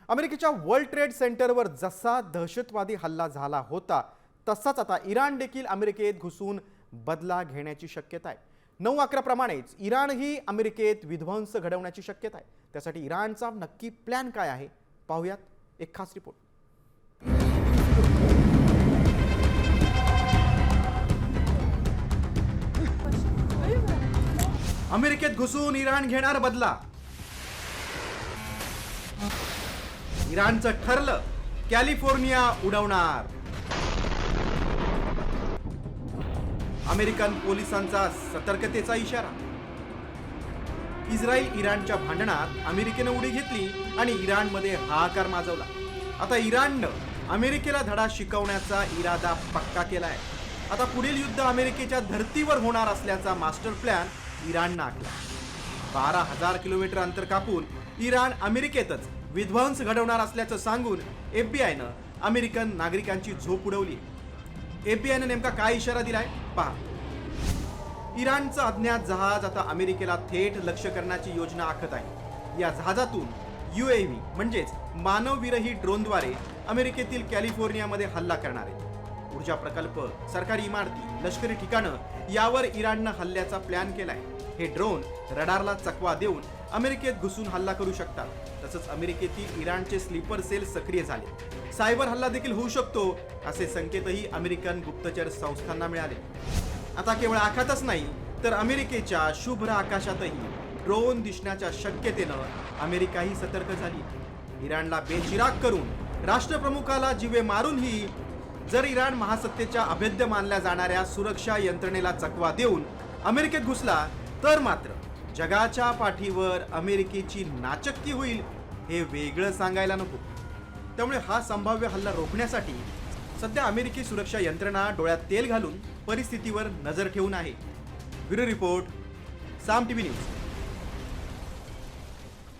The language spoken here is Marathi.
अमेरिकेच्या वर्ल्ड ट्रेड सेंटरवर जसा दहशतवादी हल्ला झाला होता तसाच आता इराण देखील अमेरिकेत घुसून बदला घेण्याची शक्यता आहे। 9/11 प्रमाणेच इराणही अमेरिकेत विध्वंस घडवण्याची शक्यता आहे। त्यासाठी इराणचा नक्की प्लॅन काय आहे पाहूयात एक खास रिपोर्ट। अमेरिकेत घुसून इराण घेणार बदला। इराणचं ठरलं, कॅलिफोर्निया उडवणार। अमेरिकन पोलिसांचा सतर्कतेचा इशारा। इस्रायल इराणच्या भांडणात अमेरिकेने उडी घेतली आणि इराणमध्ये हाहाकार माजवला। आता इराणनं अमेरिकेला धडा शिकवण्याचा इरादा पक्का केलाय। आता पुढील युद्ध अमेरिकेच्या धर्तीवर होणार असल्याचा मास्टर प्लॅन इराणनं आखला। 12,000 किलोमीटर अंतर कापून इराण अमेरिकेतच विध्वंस घडवणार असल्याचं सांगून एफबीआयनं अमेरिकन नागरिकांची झोप उडवली। एफबीआयनं नेमका काय इशारा दिलाय पहा। इराणचं अज्ञात जहाज आता अमेरिकेला थेट लक्ष्य करण्याची योजना आखत आहे। या जहाजातून UAV म्हणजेच मानवविरहित ड्रोनद्वारे अमेरिकेतील कॅलिफोर्नियामध्ये हल्ला करणार आहे। ऊर्जा प्रकल्प, सरकारी इमारती, लष्करी ठिकाणं यावर इराणनं हल्ल्याचा प्लॅन केलाय। हे ड्रोन रडारला चकवा देऊन अमेरिकेत घुसून हल्ला करू शकतात। तसंच अमेरिकेतील इराणचे स्लीपर सेल सक्रिय झाले। सायबर हल्ला देखील होऊ शकतो असे संकेतही अमेरिकन गुप्तचर संस्थांना मिळाले। आता केवळ आखातच नाही तर अमेरिकेच्या शुभ्र आकाशातही ड्रोन दिसण्याच्या शक्यतेनं अमेरिकाही सतर्क झाली। इराणला बेचिराग करून, राष्ट्रप्रमुखाला जीवे मारूनही जर इराण महासत्तेच्या अभेद्य मानल्या जाणाऱ्या सुरक्षा यंत्रणेला चकवा देऊन अमेरिकेत घुसला तर मात्र जगाच्या पाठीवर अमेरिकेची नाचक्की होईल हे वेगळं सांगायला नको। त्यामुळे हा संभाव्य हल्ला रोखण्यासाठी सध्या अमेरिकी सुरक्षा यंत्रणा डोळ्यात तेल घालून परिस्थितीवर नजर ठेवून आहे। ब्युरो रिपोर्ट, साम टीव्ही न्यूज।